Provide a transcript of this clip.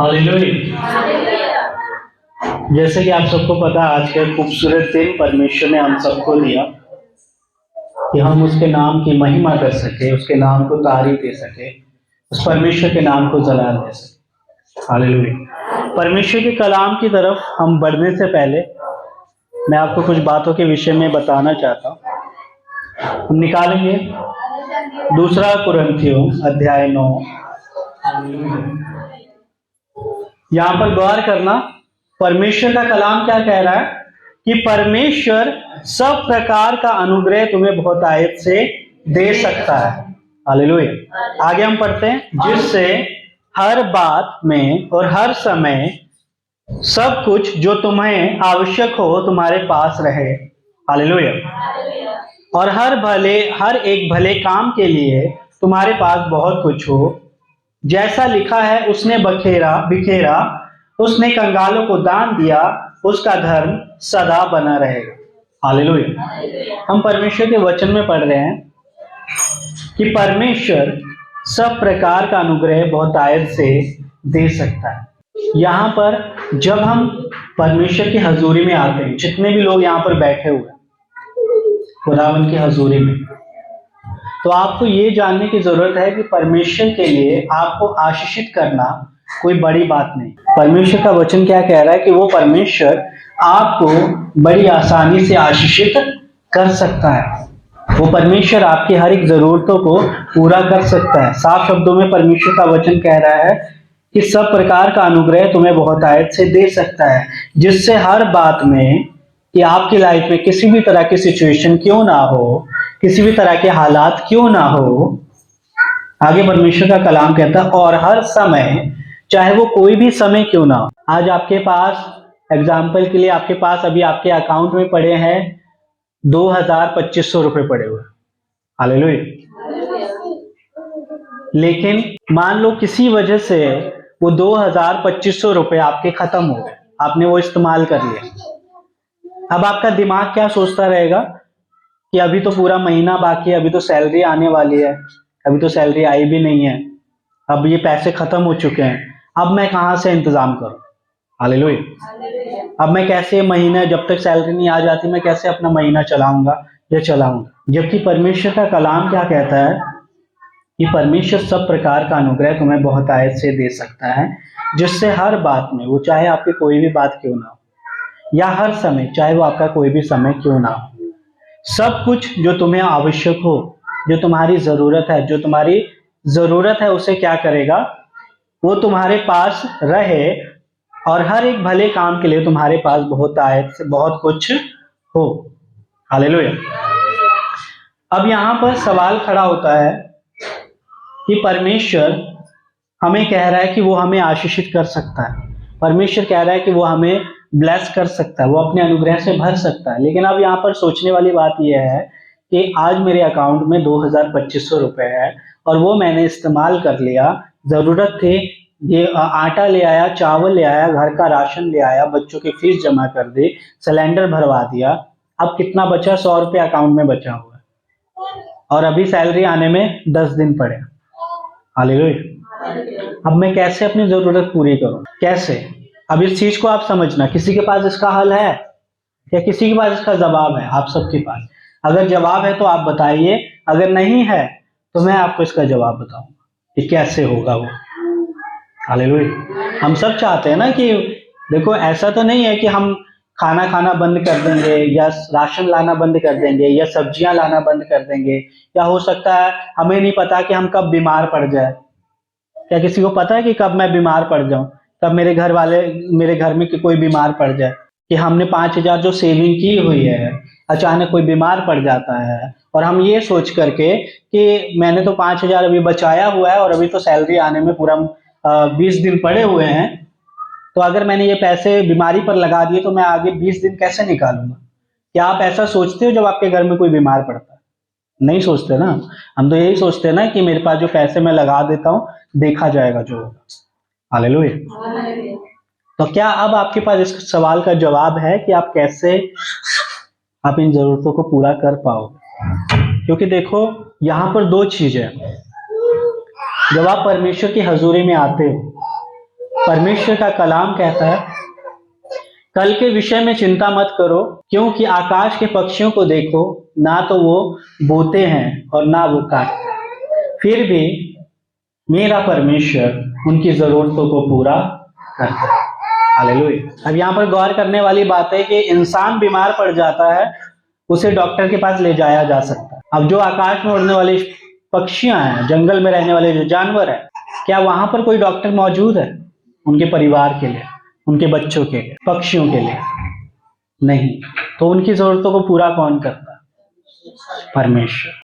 Hallelujah. जैसे कि आप सबको पता है, आज का खूबसूरत दिन परमेश्वर ने हम सबको दिया कि हम उसके नाम की महिमा कर सके, उसके नाम को तारीफ दे सके, उस परमेश्वर के नाम को जलाल दे सके। हालेलुया। परमेश्वर के कलाम की तरफ हम बढ़ने से पहले मैं आपको कुछ बातों के विषय में बताना चाहता हूँ। हम निकालेंगे दूसरा कुरिन्थियों अध्याय 9। यहाँ पर गौर करना, परमेश्वर का कलाम क्या कह रहा है कि परमेश्वर सब प्रकार का अनुग्रह तुम्हें बहुतायत से दे सकता है। हालेलुया। आगे हम पढ़ते हैं, जिससे हर बात में और हर समय सब कुछ जो तुम्हें आवश्यक हो तुम्हारे पास रहे। हालेलुया। और हर एक भले काम के लिए तुम्हारे पास बहुत कुछ हो, जैसा लिखा है, उसने बिखेरा, उसने कंगालों को दान दिया, उसका धर्म सदा बना रहेगा। हालेलुया। हम परमेश्वर के वचन में पढ़ रहे हैं कि परमेश्वर सब प्रकार का अनुग्रह बहुतायत से दे सकता है। यहाँ पर जब हम परमेश्वर की हजूरी में आते हैं, जितने भी लोग यहाँ पर बैठे हुए हैं खुदावन की हजूरी में, तो आपको ये जानने की जरूरत है कि परमेश्वर के लिए आपको आशीषित करना कोई बड़ी बात नहीं। परमेश्वर का वचन क्या कह रहा है कि वो परमेश्वर आपको बड़ी आसानी से आशीषित कर सकता है। वो परमेश्वर आपकी हर एक जरूरतों को पूरा कर सकता है। साफ शब्दों में परमेश्वर का वचन कह रहा है कि सब प्रकार का अनुग्रह तुम्हें बहुतायत से दे सकता है, जिससे हर बात में, कि आपकी लाइफ में किसी भी तरह की सिचुएशन क्यों ना हो, किसी भी तरह के हालात क्यों ना हो, आगे परमेश्वर का कलाम कहता है, और हर समय, चाहे वो कोई भी समय क्यों ना हो। आज आपके पास, एग्जाम्पल के लिए, आपके पास अभी आपके अकाउंट में पड़े हैं 2,000-2,500 रुपए पड़े हुए। हालेलुया। लेकिन मान लो किसी वजह से वो 2,000-2,500 रुपए आपके खत्म हो गए, आपने वो इस्तेमाल कर लिया। अब आपका दिमाग क्या सोचता रहेगा कि अभी तो पूरा महीना बाकी है, अभी तो सैलरी आने वाली है, अभी तो सैलरी आई भी नहीं है, अब ये पैसे खत्म हो चुके हैं, अब मैं कहाँ से इंतजाम करूं। हालेलुया। अब मैं कैसे महीना, जब तक सैलरी नहीं आ जाती, मैं कैसे अपना महीना चलाऊंगा या चलाऊंगा। जबकि परमेश्वर का कलाम क्या कहता है कि परमेश्वर सब प्रकार का अनुग्रह तुम्हें बहुतायत से दे सकता है, जिससे हर बात में, वो चाहे आपकी कोई भी बात क्यों ना हो, या हर समय, चाहे वो आपका कोई भी समय क्यों ना हो, सब कुछ जो तुम्हें आवश्यक हो, जो तुम्हारी जरूरत है, जो तुम्हारी जरूरत है, उसे क्या करेगा, वो तुम्हारे पास रहे, और हर एक भले काम के लिए तुम्हारे पास बहुतायत से बहुत कुछ हो। हालेलुया। अब यहाँ पर सवाल खड़ा होता है कि परमेश्वर हमें कह रहा है कि वो हमें आशीषित कर सकता है, परमेश्वर कह रहा है कि वो हमें ब्लेस कर सकता है, वो अपने अनुग्रह से भर सकता है। लेकिन अब यहाँ पर सोचने वाली बात यह है कि आज मेरे अकाउंट में 2,000-2,500 रुपए है और वो मैंने इस्तेमाल कर लिया, जरूरत थी, ये आटा ले आया, चावल ले आया, घर का राशन ले आया, बच्चों की फीस जमा कर दी, सिलेंडर भरवा दिया, अब कितना बचा, 100 रुपये अकाउंट में बचा हुआ है, और अभी सैलरी आने में 10 दिन पड़े। हालेलुया। अब मैं कैसे अपनी जरूरत पूरी करूं, कैसे? अब इस चीज को आप समझना, किसी के पास इसका हल है या किसी के पास इसका जवाब है? आप सबके पास। अगर जवाब है तो आप बताइए, अगर नहीं है तो मैं आपको इसका जवाब बताऊंगा कि कैसे होगा वो। हालेलुया। हम सब चाहते हैं ना कि, देखो ऐसा तो नहीं है कि हम खाना खाना बंद कर देंगे, या राशन लाना बंद कर देंगे, या सब्जियां लाना बंद कर देंगे, या हो सकता है हमें नहीं पता कि हम कब बीमार पड़ जाए। क्या किसी को पता है कि कब मैं बीमार पड़ जाऊं, कब मेरे घर वाले, मेरे घर में कोई बीमार पड़ जाए, कि हमने 5,000 जो सेविंग की हुई है, अचानक कोई बीमार पड़ जाता है, और हम ये सोच करके कि मैंने तो 5,000 अभी बचाया हुआ है और अभी तो सैलरी आने में पूरा 20 दिन पड़े हुए हैं, तो अगर मैंने ये पैसे बीमारी पर लगा दिए तो मैं आगे 20 दिन कैसे निकालूंगा? क्या आप ऐसा सोचते हो जब आपके घर में कोई बीमार पड़ता है? नहीं सोचते ना। हम तो यही सोचते हैं ना कि मेरे पास जो पैसे मैं लगा देता हूँ, देखा जाएगा जो होगा। हालेलुया। तो क्या अब आपके पास इस सवाल का जवाब है कि आप कैसे आप इन जरूरतों को पूरा कर पाओगे? क्योंकि देखो, यहाँ पर दो चीजें, जब आप परमेश्वर की हजूरी में आते हो परमेश्वर का कलाम कहता है, कल के विषय में चिंता मत करो, क्योंकि आकाश के पक्षियों को देखो, ना तो वो बोते हैं और ना वो काटते हैं, फिर भी मेरा परमेश्वर उनकी जरूरतों को पूरा करता है। हालेलुया। अब यहाँ पर गौर करने वाली बात है कि इंसान बीमार पड़ जाता है, उसे डॉक्टर के पास ले जाया जा सकता है। अब जो आकाश में उड़ने वाली पक्षियां हैं, जंगल में रहने वाले जो जानवर हैं, क्या वहां पर कोई डॉक्टर मौजूद है उनके परिवार के लिए, उनके बच्चों के लिए, पक्षियों के लिए? नहीं। तो उनकी जरूरतों को पूरा कौन करता है? परमेश्वर।